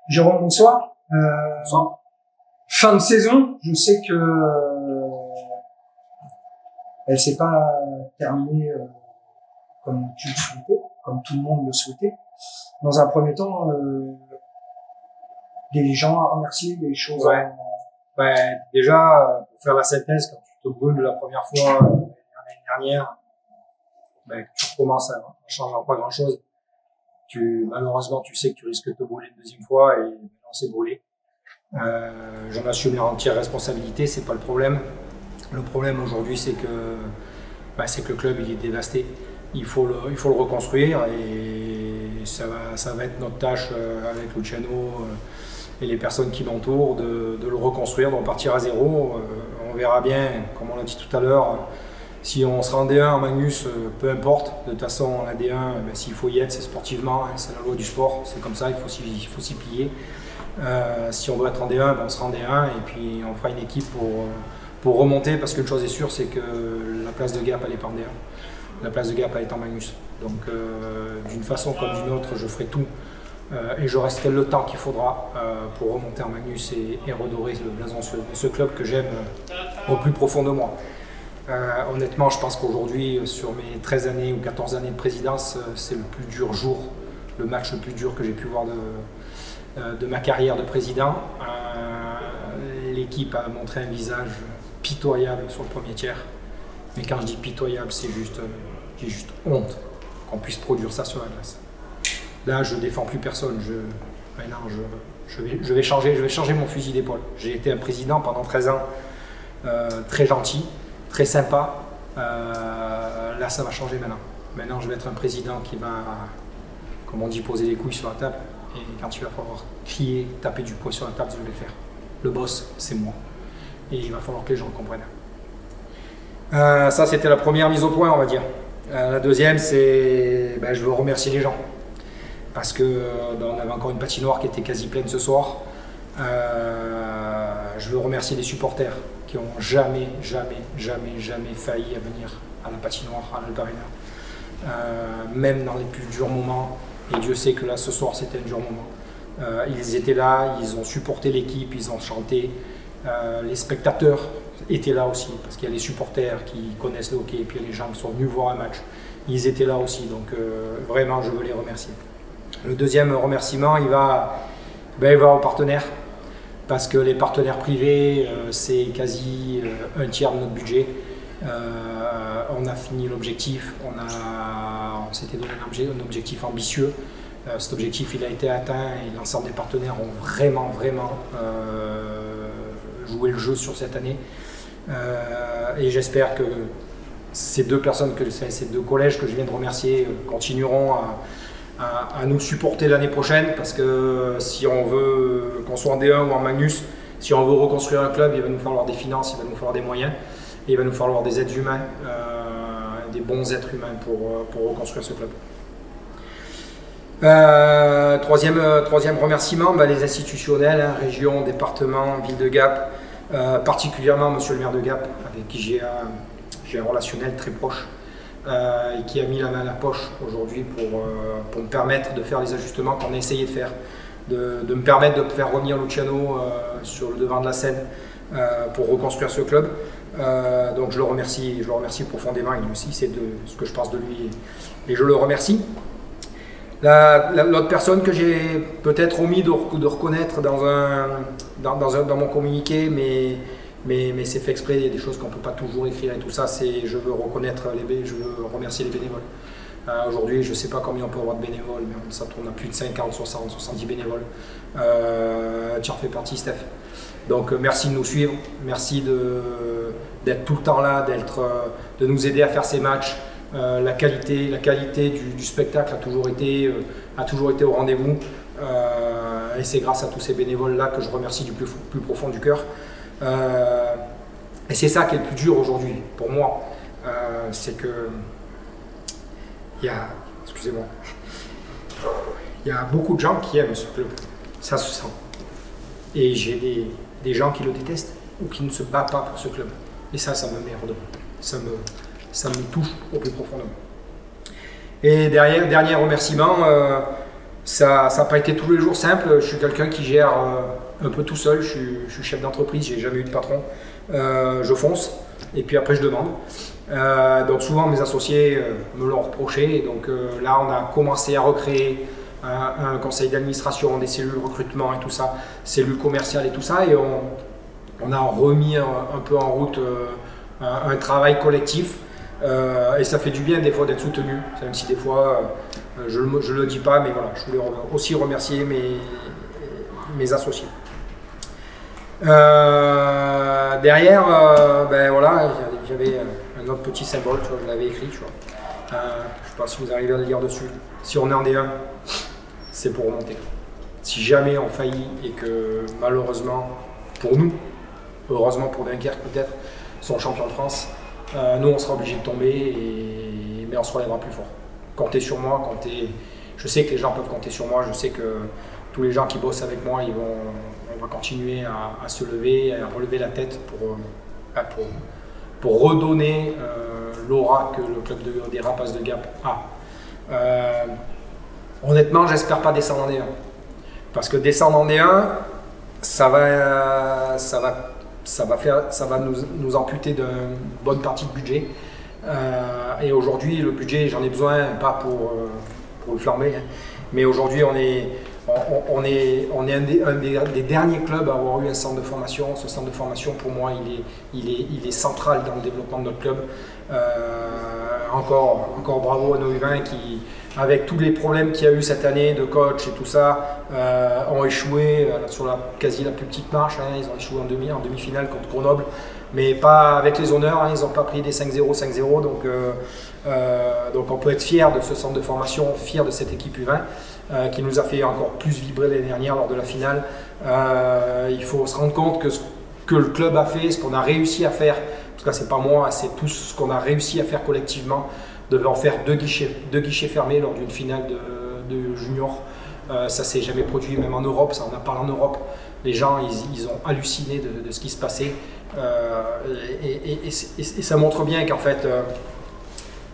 Jérôme, bonsoir. Bonsoir. Fin de saison, je sais que elle s'est pas terminée comme tu le souhaitais, comme tout le monde le souhaitait. Dans un premier temps, des gens à remercier, des choses Déjà, pour faire la synthèse, quand tu te brûles la première fois l'année dernière, que tu recommences en changeant pas grand chose. Malheureusement, tu sais que tu risques de te brûler une deuxième fois et on s'est brûlé. J'en assume les entières responsabilités, c'est pas le problème. Le problème aujourd'hui, c'est que le club il est dévasté. Il faut le reconstruire et ça va être notre tâche avec Luciano et les personnes qui m'entourent de le reconstruire, de repartir à zéro. On verra bien, comme on l'a dit tout à l'heure, si on sera en D1 en Magnus, peu importe. De toute façon, la D1, s'il faut y être, c'est sportivement, c'est la loi du sport, c'est comme ça, il faut s'y plier. Si on doit être en D1, on sera en D1 et puis on fera une équipe pour remonter, parce qu'une chose est sûre, c'est que la place de Gap, elle est pas en D1. La place de Gap, elle est en Magnus. Donc d'une façon comme d'une autre, je ferai tout et je resterai le temps qu'il faudra pour remonter en Magnus et redorer le blason de ce club que j'aime au plus profond de moi. Honnêtement, je pense qu'aujourd'hui, sur mes 13 années ou 14 années de présidence, c'est le plus dur jour, le match le plus dur que j'ai pu voir de ma carrière de président. L'équipe a montré un visage pitoyable sur le premier tiers. Mais quand je dis pitoyable, c'est juste, j'ai juste honte qu'on puisse produire ça sur la glace. Là, je ne défends plus personne. Je vais changer mon fusil d'épaule. J'ai été un président pendant 13 ans, très gentil, très sympa. Là, ça va changer maintenant. Maintenant, je vais être un président qui va, comme on dit, poser les couilles sur la table. Et quand il va falloir crier, taper du poing sur la table, je vais le faire. Le boss, c'est moi. Et il va falloir que les gens comprennent. Ça, c'était la première mise au point, on va dire. La deuxième, c'est je veux remercier les gens. Parce que on avait encore une patinoire qui était quasi pleine ce soir. Je veux remercier les supporters qui n'ont jamais failli à venir à la patinoire, à l'Alp Arena. Même dans les plus durs moments. Et Dieu sait que là, ce soir, c'était un dur moment. Ils étaient là, ils ont supporté l'équipe, ils ont chanté. Les spectateurs étaient là aussi, parce qu'il y a les supporters qui connaissent le hockey, et puis il y a les gens qui sont venus voir un match. Ils étaient là aussi, donc vraiment, je veux les remercier. Le deuxième remerciement, il va aux partenaires, parce que les partenaires privés, c'est quasi un tiers de notre budget. On a fini l'objectif, on s'était donné un objectif ambitieux. Cet objectif il a été atteint et l'ensemble des partenaires ont vraiment joué le jeu sur cette année. Et j'espère que ces deux collèges que je viens de remercier continueront à nous supporter l'année prochaine, parce que si on veut qu'on soit en D1 ou en Magnus, si on veut reconstruire un club, il va nous falloir des finances, il va nous falloir des moyens. Et il va nous falloir des êtres humains, des bons êtres humains pour reconstruire ce club. Troisième remerciement, les institutionnels, région, département, ville de Gap, particulièrement monsieur le maire de Gap, avec qui j'ai un relationnel très proche, et qui a mis la main à la poche aujourd'hui pour me permettre de faire les ajustements qu'on a essayé de faire, de me permettre de faire revenir Luciano sur le devant de la scène pour reconstruire ce club. Donc je le remercie profondément, et lui aussi c'est de ce que je pense de lui et je le remercie. L'autre personne que j'ai peut-être omis de reconnaître dans mon communiqué, mais c'est fait exprès, il y a des choses qu'on ne peut pas toujours écrire et tout ça, je veux remercier les bénévoles. Aujourd'hui, je ne sais pas combien on peut avoir de bénévoles, mais ça tourne à plus de 50, 60, 70 bénévoles. Tu en fais partie, Steph. Donc merci de nous suivre, merci d'être tout le temps là, de nous aider à faire ces matchs. La qualité du spectacle a toujours été au rendez-vous. Et c'est grâce à tous ces bénévoles-là que je remercie du plus profond du cœur. Et c'est ça qui est le plus dur aujourd'hui pour moi. C'est que il y a beaucoup de gens qui aiment ce club. Ça se sent. Et j'ai des gens qui le détestent ou qui ne se battent pas pour ce club. Et ça me merde. Ça me touche au plus profondément. Et dernier remerciement, Ça n'a pas été tous les jours simple. Je suis quelqu'un qui gère un peu tout seul. Je suis chef d'entreprise, j'ai jamais eu de patron. Je fonce et puis après je demande. Donc souvent mes associés me l'ont reproché. Donc là on a commencé à recréer un conseil d'administration, des cellules recrutement et tout ça, cellules commerciales et tout ça. Et on a remis un peu en route un travail collectif. Et ça fait du bien des fois d'être soutenu, même si des fois je ne le dis pas, mais voilà, je voulais aussi remercier mes associés. Derrière, ben voilà, j'avais un autre petit symbole, tu vois, je l'avais écrit, tu vois. Je ne sais pas si vous arrivez à le lire dessus. Si on est en D1, c'est pour remonter. Si jamais on faillit et que malheureusement, pour nous, heureusement pour Dunkerque peut-être, sont champions de France, nous on sera obligé de tomber, mais on se relèvera plus fort. Comptez sur moi, je sais que les gens peuvent compter sur moi, je sais que tous les gens qui bossent avec moi, on va continuer à se lever, à relever la tête pour redonner l'aura que le club des Rapaces de Gap a. Honnêtement, j'espère pas descendre en D1. Parce que descendre en D1, ça va nous amputer d'une bonne partie de budget. Et aujourd'hui, le budget, j'en ai besoin, pas pour le flamber, hein, mais aujourd'hui, on est un des derniers clubs à avoir eu un centre de formation. Ce centre de formation, pour moi, il est central dans le développement de notre club. Encore bravo à nos U20 qui, avec tous les problèmes qu'il y a eu cette année de coach et tout ça, ont échoué sur quasi la plus petite marche. Hein. Ils ont échoué en demi-finale contre Grenoble, mais pas avec les honneurs. Hein. Ils n'ont pas pris des 5-0, 5-0. Donc on peut être fier de ce centre de formation, fier de cette équipe U20 qui nous a fait encore plus vibrer l'année dernière lors de la finale. Il faut se rendre compte que ce que le club a fait, ce qu'on a réussi à faire, en tout cas c'est pas moi, c'est tout ce qu'on a réussi à faire collectivement, devant faire deux guichets fermés lors d'une finale de junior. Ça s'est jamais produit, même en Europe, ça on en parle en Europe. Les gens, ils ont halluciné de ce qui se passait. Et ça montre bien qu'en fait,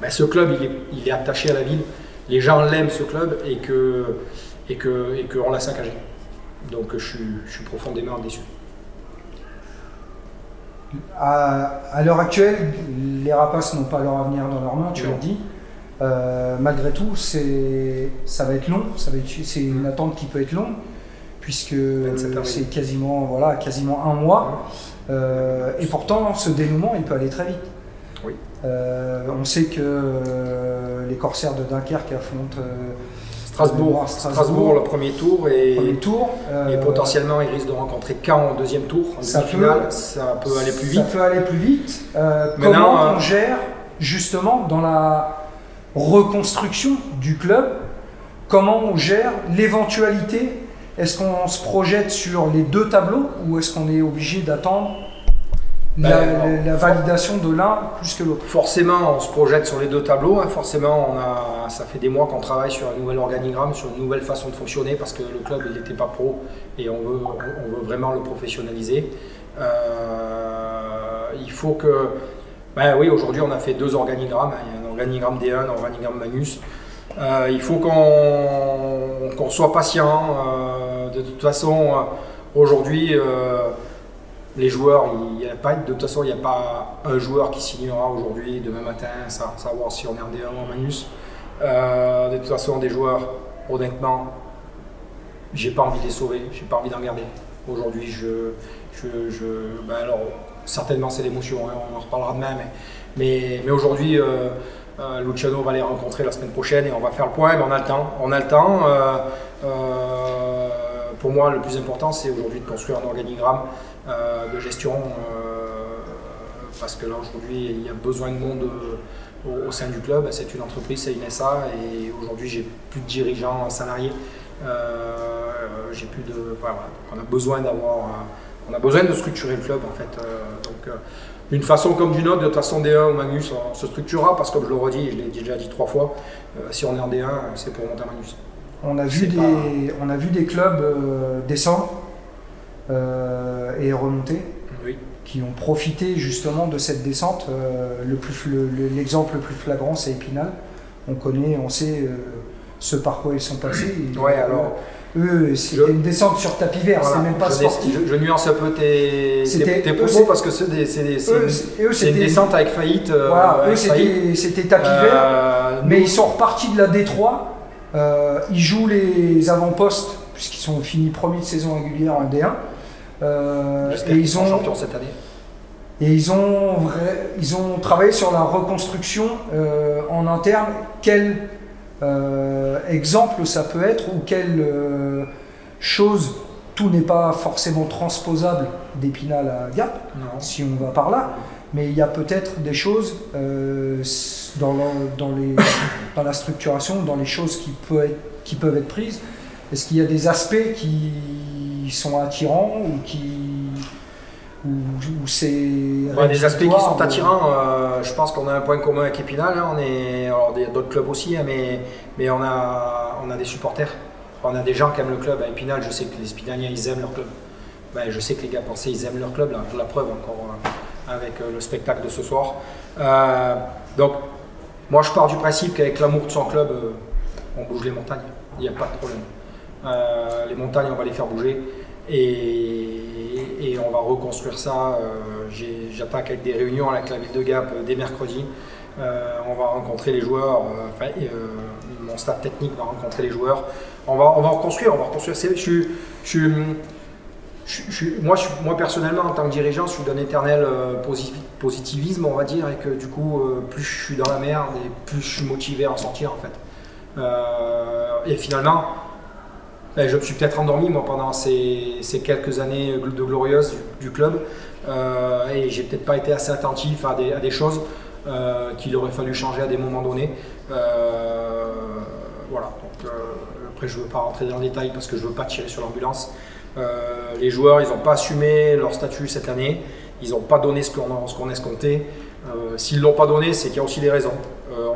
ce club, il est attaché à la ville. Les gens l'aiment, ce club, et qu'on l'a saccagé. Donc je suis profondément déçu. À l'heure actuelle, les Rapaces n'ont pas leur avenir dans leurs mains, tu l'as dit. Malgré tout, ça va être long, c'est une attente qui peut être longue, puisque c'est quasiment un mois. Et pourtant, ce dénouement, il peut aller très vite. Oui. On sait que les Corsaires de Dunkerque affrontent Strasbourg le premier tour, et potentiellement ils risquent de rencontrer Caen au deuxième tour, en demi-finale. Ça peut aller plus vite. Ça peut aller plus vite. Comment on gère justement dans la reconstruction du club, comment on gère l'éventualité? Est-ce qu'on se projette sur les deux tableaux ou est-ce qu'on est obligé d'attendre la validation de l'un plus que l'autre? Forcément, on se projette sur les deux tableaux. Hein. Forcément, ça fait des mois qu'on travaille sur un nouvel organigramme, sur une nouvelle façon de fonctionner, parce que le club n'était pas pro et on veut vraiment le professionnaliser. Il faut que... oui, aujourd'hui, on a fait deux organigrammes. Il y a un organigramme D1, un organigramme Magnus. Il faut qu'on soit patient. De toute façon, aujourd'hui... les joueurs, de toute façon, il n'y a pas un joueur qui signera aujourd'hui, demain matin, sans savoir si on est en D1 ou en Magnus. De toute façon, des joueurs, honnêtement, j'ai pas envie de les sauver, j'ai pas envie d'en garder. Aujourd'hui, alors, certainement c'est l'émotion, hein, on en reparlera demain, mais aujourd'hui, Luciano va les rencontrer la semaine prochaine et on va faire le point, mais on a le temps. Pour moi, le plus important, c'est aujourd'hui de construire un organigramme de gestion, parce que là aujourd'hui il y a besoin de monde au sein du club. C'est une entreprise, c'est une SA, et aujourd'hui j'ai plus de dirigeants salariés, j'ai plus de, on a besoin de structurer le club en fait. Donc d'une façon comme d'une autre, de toute façon D1 ou Magnus, on se structurera, parce que comme je le redis, je l'ai déjà dit 3 fois, si on est en D1, c'est pour monter à Magnus. On a vu des clubs descendre et remonter, oui, qui ont profité justement de cette descente. L'exemple le plus flagrant, c'est Épinal. On sait ce par quoi ils sont passés. Ouais, alors. Eux, c'était une descente sur tapis vert, voilà, c'est même pas sportif. Je nuance un peu tes propos parce que c'est une descente avec faillite. Voilà, eux, c'était tapis vert, mais ils sont repartis de la D3. Ils jouent les avant-postes, puisqu'ils sont finis premier de saison régulière en D1. Et ils sont champions cette année. Et ils ont travaillé sur la reconstruction en interne. Quel exemple ça peut être ou quelle chose, tout n'est pas forcément transposable d'Épinal à Gap, si on va par là, mais il y a peut-être des choses dans la structuration, dans les choses qui peuvent être prises. Est-ce qu'il y a des aspects qui sont attirants ou c'est des aspects qui sont attirants, je pense qu'on a un point commun avec Épinal, hein, alors il y a d'autres clubs aussi, hein, mais on a des supporters, on a des gens qui aiment le club. À Épinal, je sais que les Épinaliens ils aiment leur club, je sais que les gars pensés ils aiment leur club, la preuve encore avec le spectacle de ce soir. Donc moi je pars du principe qu'avec l'amour de son club, on bouge les montagnes, il n'y a pas de problème. Les montagnes on va les faire bouger. Et on va reconstruire ça. J'attaque avec des réunions avec la ville de Gap dès mercredi. On va rencontrer les joueurs. Mon staff technique va rencontrer les joueurs. On va reconstruire. Moi personnellement, en tant que dirigeant, je suis d'un éternel positivisme, on va dire, et que du coup, plus je suis dans la merde, et plus je suis motivé à en sortir, en fait. Et finalement. Je me suis peut-être endormi moi pendant ces quelques années de glorieuses du club et j'ai peut-être pas été assez attentif à des choses qu'il aurait fallu changer à des moments donnés. Voilà. Donc, après je veux pas rentrer dans le détail parce que je veux pas tirer sur l'ambulance. Les joueurs ils n'ont pas assumé leur statut cette année, ils n'ont pas donné ce qu'on escomptait. S'ils l'ont pas donné, c'est qu'il y a aussi des raisons.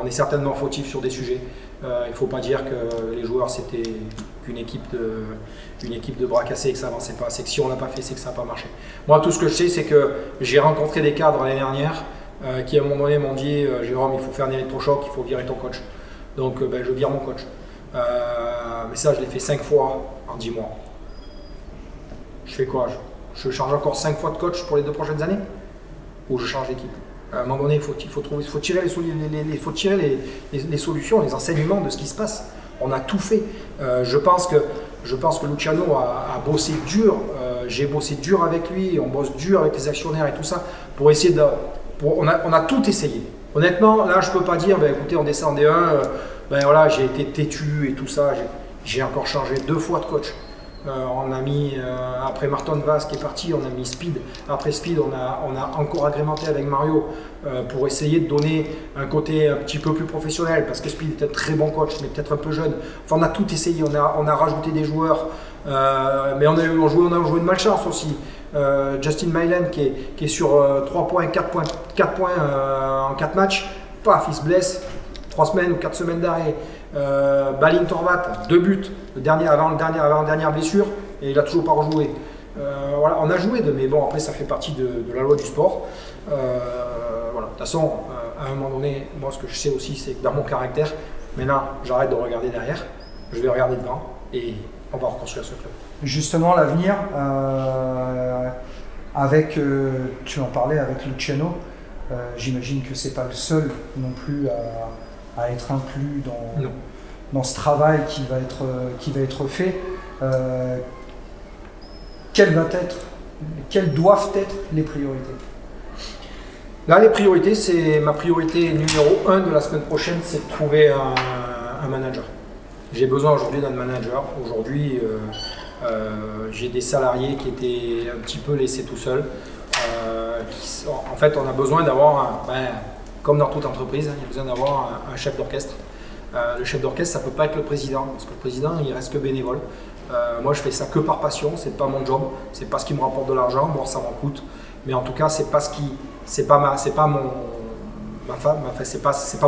On est certainement fautif sur des sujets. Il ne faut pas dire que les joueurs c'était qu'une équipe de bras cassés et que ça avançait pas. C'est que si on l'a pas fait, c'est que ça n'a pas marché. Moi, tout ce que je sais, c'est que j'ai rencontré des cadres l'année dernière qui à un moment donné m'ont dit Jérôme, il faut faire un électrochoc, il faut virer ton coach. Donc je vire mon coach. Mais ça, je l'ai fait 5 fois en 10 mois. Je fais quoi? Je change encore 5 fois de coach pour les 2 prochaines années? Ou je change d'équipe? À un moment donné, il faut tirer les solutions, les enseignements de ce qui se passe. On a tout fait. Je pense que Luciano a bossé dur. J'ai bossé dur avec lui. On bosse dur avec les actionnaires et tout ça pour essayer de. On a tout essayé. Honnêtement, là, je peux pas dire. Écoutez, on descend en D1. Voilà, j'ai été têtu et tout ça. J'ai encore changé 2 fois de coach. On a mis, après Martin Vaz qui est parti, on a mis Speed. Après Speed, on a encore agrémenté avec Mario pour essayer de donner un côté un petit peu plus professionnel parce que Speed était un très bon coach, mais peut-être un peu jeune. Enfin, on a tout essayé, on a rajouté des joueurs, mais on a joué de malchance aussi. Justin Mylan qui est sur 3 points, 4 points en 4 matchs. Paf, il se blesse, 3 semaines ou 4 semaines d'arrêt. Balin Torvat, 2 buts avant la dernière blessure et il a toujours pas rejoué. Voilà, on a joué mais bon après ça fait partie de la loi du sport. Voilà. De toute façon, à un moment donné, moi ce que je sais aussi c'est que dans mon caractère, maintenant j'arrête de regarder derrière, je vais regarder devant et on va reconstruire ce club. Justement l'avenir avec, tu en parlais avec Luciano, j'imagine que c'est pas le seul non plus à être inclus dans ce travail qui va être fait. Quelles doivent être les priorités? Là, les priorités, c'est ma priorité numéro 1 de la semaine prochaine, c'est de trouver un manager. J'ai besoin aujourd'hui d'un manager. Aujourd'hui, j'ai des salariés qui étaient un petit peu laissés tout seuls. En fait, on a besoin d'avoir comme dans toute entreprise, il y a besoin d'avoir un chef d'orchestre. Le chef d'orchestre, ça ne peut pas être le président, parce que le président, il reste que bénévole. Moi, je fais ça que par passion, c'est pas mon job, c'est pas ce qui me rapporte de l'argent, bon, ça m'en coûte, mais en tout cas, c'est pas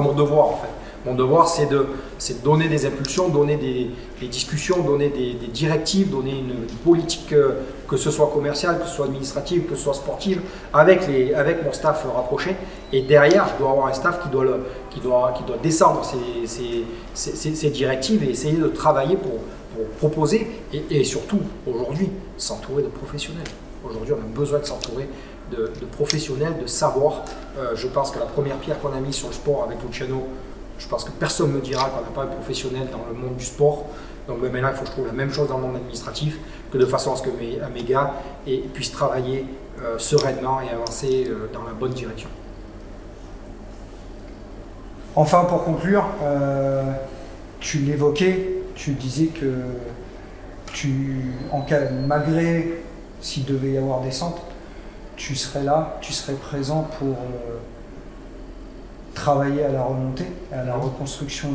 mon devoir en fait. Mon devoir, c'est de donner des impulsions, donner des discussions, donner des directives, donner une politique, que ce soit commerciale, que ce soit administrative, que ce soit sportive, avec mon staff rapproché. Et derrière, je dois avoir un staff qui doit descendre ces directives et essayer de travailler pour proposer et surtout, aujourd'hui, s'entourer de professionnels. Aujourd'hui, on a besoin de s'entourer de professionnels, de savoir. Je pense que la première pierre qu'on a mise sur le sport avec Luciano, je pense que personne ne me dira qu'on n'a pas un professionnel dans le monde du sport. Donc maintenant, il faut que je trouve la même chose dans le monde administratif, que de façon à ce que mes gars puissent travailler sereinement et avancer dans la bonne direction. Enfin, pour conclure, tu l'évoquais, tu disais que malgré s'il devait y avoir des centres, tu serais là, tu serais présent pour travailler à la remontée, à la reconstruction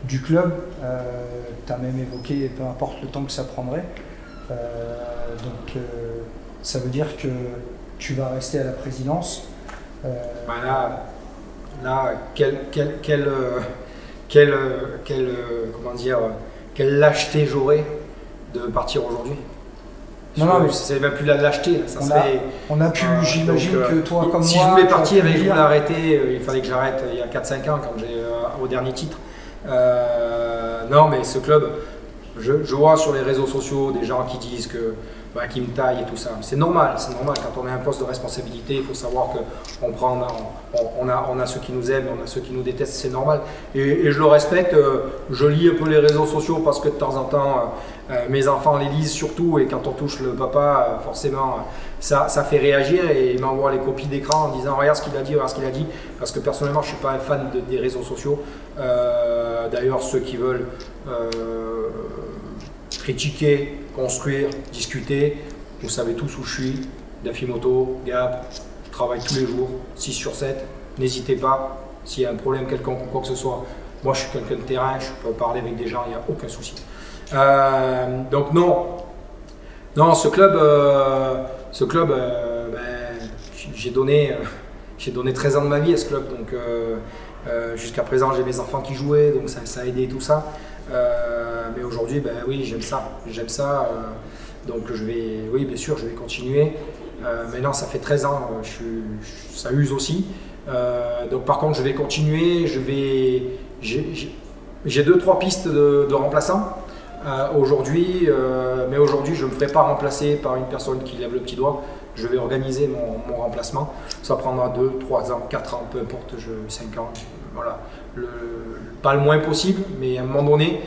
du club. Tu as même évoqué, peu importe le temps que ça prendrait. Donc ça veut dire que tu vas rester à la présidence. Là, quelle lâcheté j'aurais de partir aujourd'hui. Non, mais c'est même plus la lâcheté. On a pu, j'imagine que toi comme moi... Si je voulais partir et que je voulais arrêter, il fallait que j'arrête il y a 4-5 ans, quand j'ai au dernier titre. Non, mais ce club, je vois sur les réseaux sociaux des gens qui disent qui me taillent et tout ça. C'est normal, quand on a un poste de responsabilité, il faut savoir qu'on a ceux qui nous aiment, on a ceux qui nous détestent, c'est normal. Et je le respecte, je lis un peu les réseaux sociaux parce que de temps en temps, mes enfants les lisent surtout, et quand on touche le papa, forcément, ça fait réagir, et ils m'envoient les copies d'écran en disant regarde ce qu'il a dit, regarde ce qu'il a dit, parce que personnellement je ne suis pas un fan des réseaux sociaux. D'ailleurs, ceux qui veulent critiquer, construire, discuter, vous savez tous où je suis, Dafimoto, Gap, je travaille tous les jours, 6 sur 7, n'hésitez pas, s'il y a un problème quelconque ou quoi que ce soit, moi je suis quelqu'un de terrain, je peux parler avec des gens, il n'y a aucun souci. Donc non, ce club, j'ai donné 13 ans de ma vie à ce club, donc jusqu'à présent j'ai mes enfants qui jouaient, donc ça a aidé tout ça. Mais aujourd'hui, oui, j'aime ça. Donc oui, bien sûr, je vais continuer. Maintenant, ça fait 13 ans, ça use aussi. Donc par contre, je vais continuer. J'ai 2-3 pistes de remplaçants aujourd'hui, mais aujourd'hui, je ne me ferai pas remplacer par une personne qui lève le petit doigt. Je vais organiser mon remplacement. Ça prendra 2, 3 ans, 4 ans, peu importe, 5 ans. Voilà. Pas le moins possible, mais à un moment donné,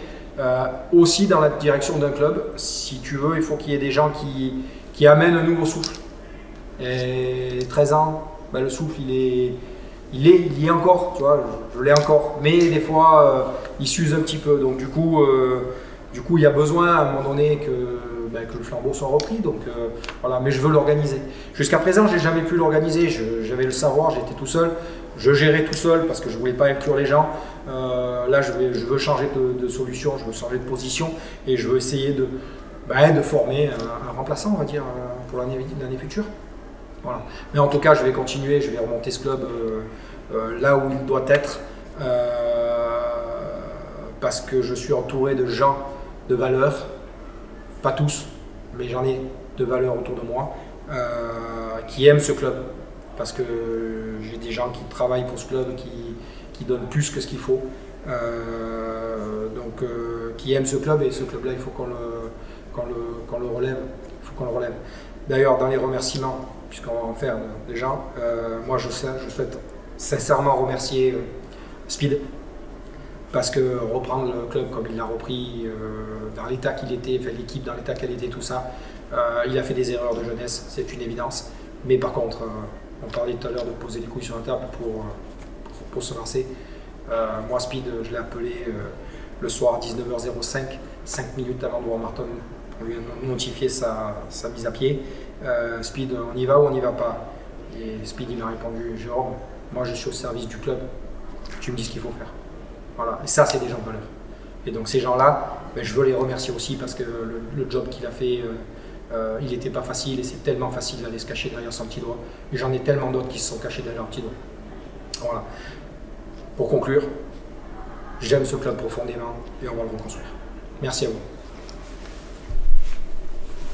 aussi dans la direction d'un club, si tu veux, il faut qu'il y ait des gens qui amènent un nouveau souffle. Et 13 ans, le souffle, il y est encore, tu vois, je l'ai encore, mais des fois, il s'use un petit peu. Donc du coup, il y a besoin à un moment donné que le flambeau soit repris. Donc voilà, mais je veux l'organiser. Jusqu'à présent, j'ai jamais pu l'organiser. J'avais le savoir, j'étais tout seul. Je gérais tout seul parce que je ne voulais pas inclure les gens. Là, je veux changer de solution, je veux changer de position, et je veux essayer de former un remplaçant, on va dire, pour l'année future. Voilà. Mais en tout cas, je vais continuer, je vais remonter ce club là où il doit être, parce que je suis entouré de gens de valeur, pas tous, mais j'en ai de valeur autour de moi, qui aiment ce club. Parce que j'ai des gens qui travaillent pour ce club, qui donnent plus que ce qu'il faut, qui aiment ce club, et ce club-là, il faut qu'on le relève. Il faut qu'on le relève. D'ailleurs, dans les remerciements, puisqu'on va en faire déjà, moi je souhaite sincèrement remercier Speed, parce que reprendre le club comme il l'a repris, dans l'état qu'il était, l'équipe dans l'état qu'elle était, tout ça, il a fait des erreurs de jeunesse, c'est une évidence. Mais par contre, on parlait tout à l'heure de poser les couilles sur la table pour se lancer. Moi, Speed, je l'ai appelé le soir à 19h05, 5 minutes avant de voir Martin, pour lui notifier sa mise à pied. Speed, on y va ou on n'y va pas? Et Speed, il m'a répondu, Jérôme, moi je suis au service du club, tu me dis ce qu'il faut faire. Voilà, et ça, c'est des gens de valeur. Et donc ces gens-là, je veux les remercier aussi, parce que le job qu'il a fait, il n'était pas facile, et c'est tellement facile d'aller se cacher derrière son petit doigt. Et j'en ai tellement d'autres qui se sont cachés derrière leur petit doigt. Voilà. pour conclure, j'aime ce club profondément et on va le reconstruire. Merci à vous.